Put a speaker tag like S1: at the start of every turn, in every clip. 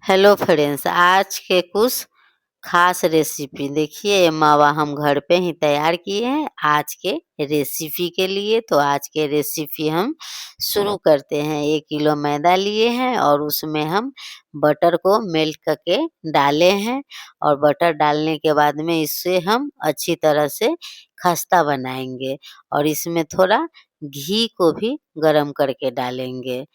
S1: Hello friends, आज के कुछ खास रेसिपी देखिए। ये मावा हम घर पे ही तैयार किए हैं आज के रेसिपी के लिए। तो आज के रेसिपी हम शुरू करते हैं। 1 किलो मैदा लिए हैं और उसमें हम बटर को मेल्ट करके डाले हैं और बटर डालने के बाद में इससे हम अच्छी तरह से खस्ता बनाएंगे और इसमें थोड़ा घी को भी गरम करके डालेंगे।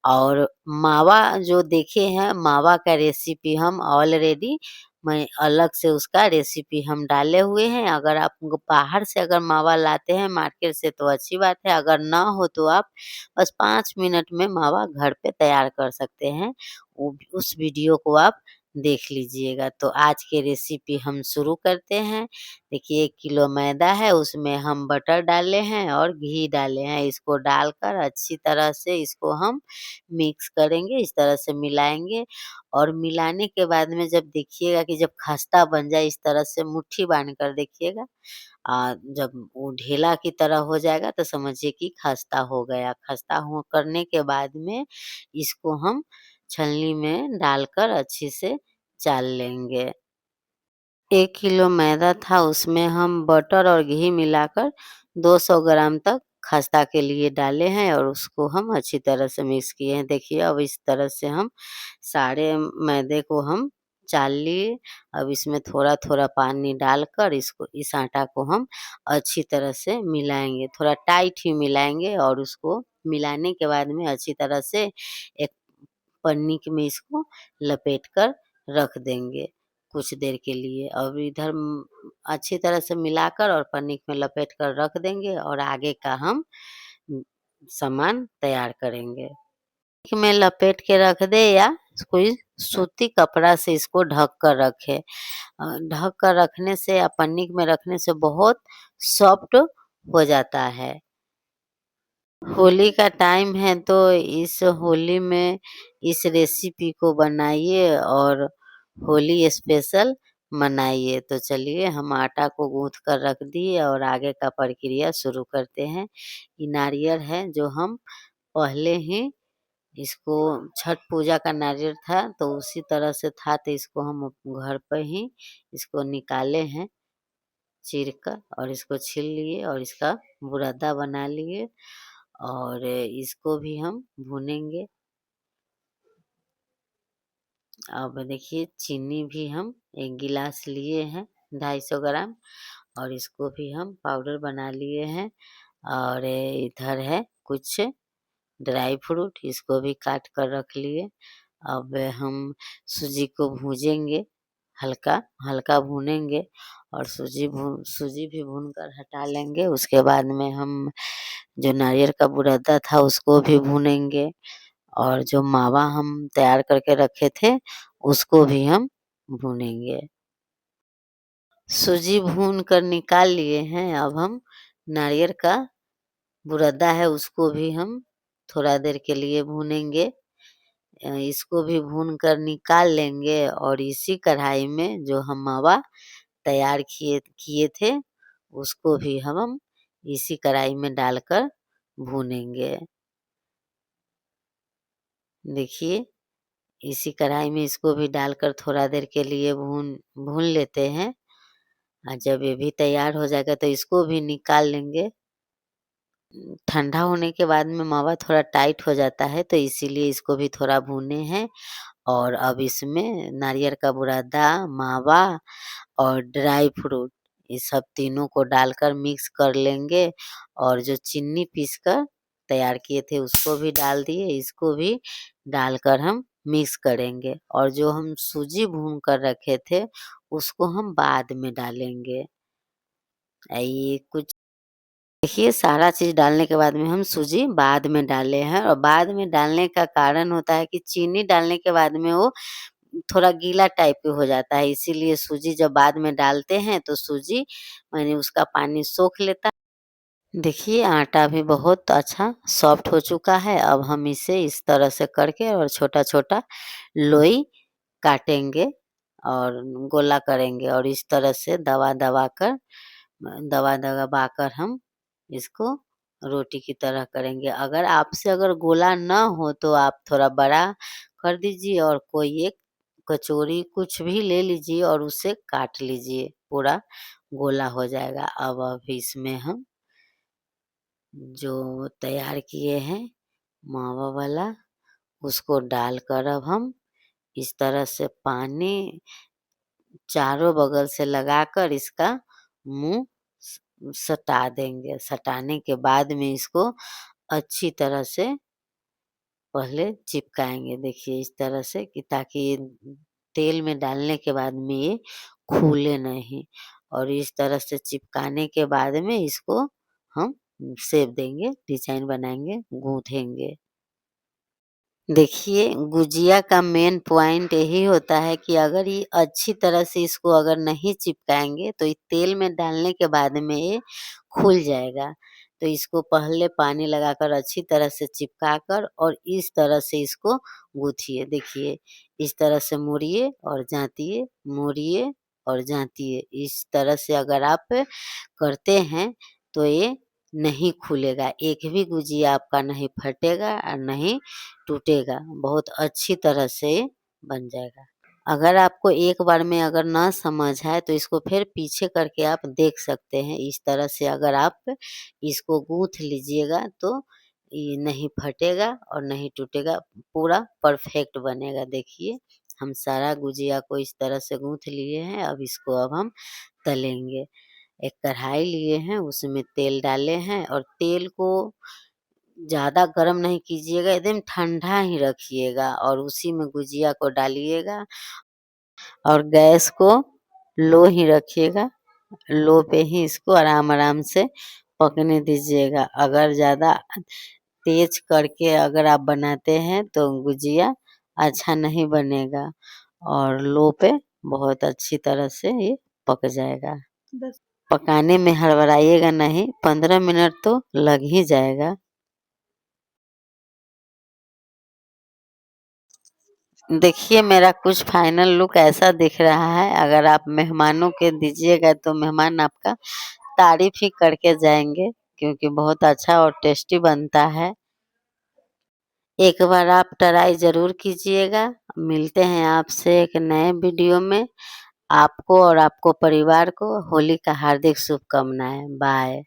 S1: और मावा जो देखे हैं, मावा का रेसिपी हम ऑलरेडी मैं अलग से उसका रेसिपी हम डाले हुए हैं। अगर आप बाहर से अगर मावा लाते हैं मार्केट से तो अच्छी बात है, अगर ना हो तो आप बस 5 मिनट में मावा घर पे तैयार कर सकते हैं। उस वीडियो को आप देख लीजिएगा। तो आज के रेसिपी हम शुरू करते हैं। देखिए 1 किलो मैदा है, उसमें हम बटर डाले हैं और घी डाले हैं। इसको डालकर अच्छी तरह से इसको हम मिक्स करेंगे, इस तरह से मिलाएँगे और मिलाने के बाद में जब देखिएगा कि जब खस्ता बन जाए इस तरह से मुट्ठी बाँध कर देखिएगा। जब वो ढेला की तरह हो जाएगा तो समझिए कि खस्ता हो गया। खस्ता हो करने के बाद में इसको हम छलनी में डालकर अच्छे से चाल लेंगे। 1 किलो मैदा था, उसमें हम बटर और घी मिलाकर 200 ग्राम तक खस्ता के लिए डाले हैं और उसको हम अच्छी तरह से मिक्स किए हैं। देखिए अब इस तरह से हम सारे मैदे को हम चाल लिए। अब इसमें थोड़ा-थोड़ा पानी डालकर इसको इस आटा को हम अच्छी तरह से मिलाएँगे। थोड़ा टाइट ही मिलाएँगे और उसको मिलाने के बाद में अच्छी तरह से एक पन्नी के में इसको लपेट कर रख देंगे कुछ देर के लिए। अब इधर अच्छी तरह से मिलाकर और पन्नी में लपेट कर रख देंगे और आगे का हम उम, सामान तैयार करेंगे। में लपेट के रख दे या कोई सूती कपड़ा से इसको ढक कर रखे। ढक कर रखने से या पन्नी में रखने से बहुत सॉफ्ट हो जाता है। होली का टाइम है तो इस होली में इस रेसिपी को बनाइए और होली स्पेशल मनाइए। तो चलिए हम आटा को गूँथ कर रख दिए और आगे का प्रक्रिया शुरू करते हैं। ये नारियल है जो हम पहले ही इसको छठ पूजा का नारियल था तो उसी तरह से था तो इसको हम घर पे ही इसको निकाले हैं चीर कर और इसको छील लिए और इसका बुरादा बना लिए और इसको भी हम भूनेंगे। अब देखिए चीनी भी हम 1 गिलास लिए हैं 250 ग्राम और इसको भी हम पाउडर बना लिए हैं और इधर है कुछ ड्राई फ्रूट, इसको भी काट कर रख लिए। अब हम सूजी को भूजेंगे, हल्का हल्का भूनेंगे और सूजी भी भूनकर हटा लेंगे। उसके बाद में हम जो नारियल का बुरादा था उसको भी भूनेंगे और जो मावा हम तैयार करके रखे थे उसको भी हम भूनेंगे। सूजी भून कर निकाल लिए हैं, अब हम नारियल का बुरादा है उसको भी हम थोड़ा देर के लिए भूनेंगे। इसको भी भून कर निकाल लेंगे और इसी कढ़ाई में जो हम मावा तैयार किए किए थे उसको भी हम इसी कढ़ाई में डालकर भूनेंगे। देखिए इसी कढ़ाई में इसको भी डालकर थोड़ा देर के लिए भून भून लेते हैं। जब ये भी तैयार हो जाएगा तो इसको भी निकाल लेंगे। ठंडा होने के बाद में मावा थोड़ा टाइट हो जाता है तो इसीलिए इसको भी थोड़ा भूने हैं और अब इसमें नारियल का बुरादा, मावा और ड्राई फ्रूट ये सब तीनों को डालकर मिक्स कर लेंगे और जो चीनी पीस कर तैयार किए थे उसको भी डाल दिए, इसको भी डालकर हम मिक्स करेंगे और जो हम सूजी भून कर रखे थे उसको हम बाद में डालेंगे। ये कुछ देखिए सारा चीज़ डालने के बाद में हम सूजी बाद में डाले हैं और बाद में डालने का कारण होता है कि चीनी डालने के बाद में वो थोड़ा गीला टाइप के हो जाता है, इसीलिए सूजी जब बाद में डालते हैं तो सूजी माने उसका पानी सोख लेता है। देखिए आटा भी बहुत अच्छा सॉफ्ट हो चुका है। अब हम इसे इस तरह से करके और छोटा-छोटा लोई काटेंगे और गोला करेंगे और इस तरह से दबा कर हम इसको रोटी की तरह करेंगे। अगर आपसे अगर गोला ना हो तो आप थोड़ा बड़ा कर दीजिए और कोई एक कचौरी कुछ भी ले लीजिए और उसे काट लीजिए, पूरा गोला हो जाएगा। अब इसमें हम जो तैयार किए हैं मावा वाला, उसको डालकर अब हम इस तरह से पानी चारों बगल से लगाकर इसका मुँह सटा देंगे। सटाने के बाद में इसको अच्छी तरह से पहले चिपकाएँगे, देखिए इस तरह से, कि ताकि ये तेल में डालने के बाद में ये खुले नहीं, और इस तरह से चिपकाने के बाद में इसको हम शेप देंगे, डिज़ाइन बनाएँगे, गूँथेंगे। देखिए, गुजिया का मेन पॉइंट यही होता है कि अगर ये अच्छी तरह से इसको अगर नहीं चिपकाएँगे, तो ये तेल में डालने के बाद में ये खुल जाएगा। तो इसको पहले पानी लगाकर अच्छी तरह से चिपका कर और इस तरह से इसको गूँथिए। देखिए, इस तरह से मोड़िए और जातिए, मोड़िए और जातिए। इस तरह से अगर आप करते हैं, तो ये नहीं खुलेगा, एक भी गुजिया आपका नहीं फटेगा और नहीं टूटेगा, बहुत अच्छी तरह से बन जाएगा। अगर आपको एक बार में अगर ना समझ आए तो इसको फिर पीछे करके आप देख सकते हैं। इस तरह से अगर आप इसको गूँथ लीजिएगा तो ये नहीं फटेगा और नहीं टूटेगा, पूरा परफेक्ट बनेगा। देखिए, हम सारा गुजिया को इस तरह से गूँथ लिए हैं, अब हम तलेंगे। एक कढ़ाई लिए हैं, उसमें तेल डाले हैं और तेल को ज़्यादा गरम नहीं कीजिएगा, एकदम ठंडा ही रखिएगा और उसी में गुजिया को डालिएगा और गैस को लो ही रखिएगा। लो पे ही इसको आराम-आराम से पकने दीजिएगा। अगर ज़्यादा तेज़ करके अगर आप बनाते हैं तो गुजिया अच्छा नहीं बनेगा, और लो पे बहुत अच्छी तरह से ये पक जाएगा। पकाने में हड़बड़ाइएगा नहीं, 15 मिनट तो लग ही जाएगा। देखिए, मेरा कुछ फाइनल लुक ऐसा दिख रहा है, अगर आप मेहमानों के दीजिएगा तो मेहमान आपका तारीफ़ ही करके जाएँगे, क्योंकि बहुत अच्छा और टेस्टी बनता है। एक बार आप ट्राई ज़रूर कीजिएगा। मिलते हैं आपसे एक नए वीडियो में। आपको और आपको परिवार को होली का हार्दिक शुभकामनाएँ। बाय।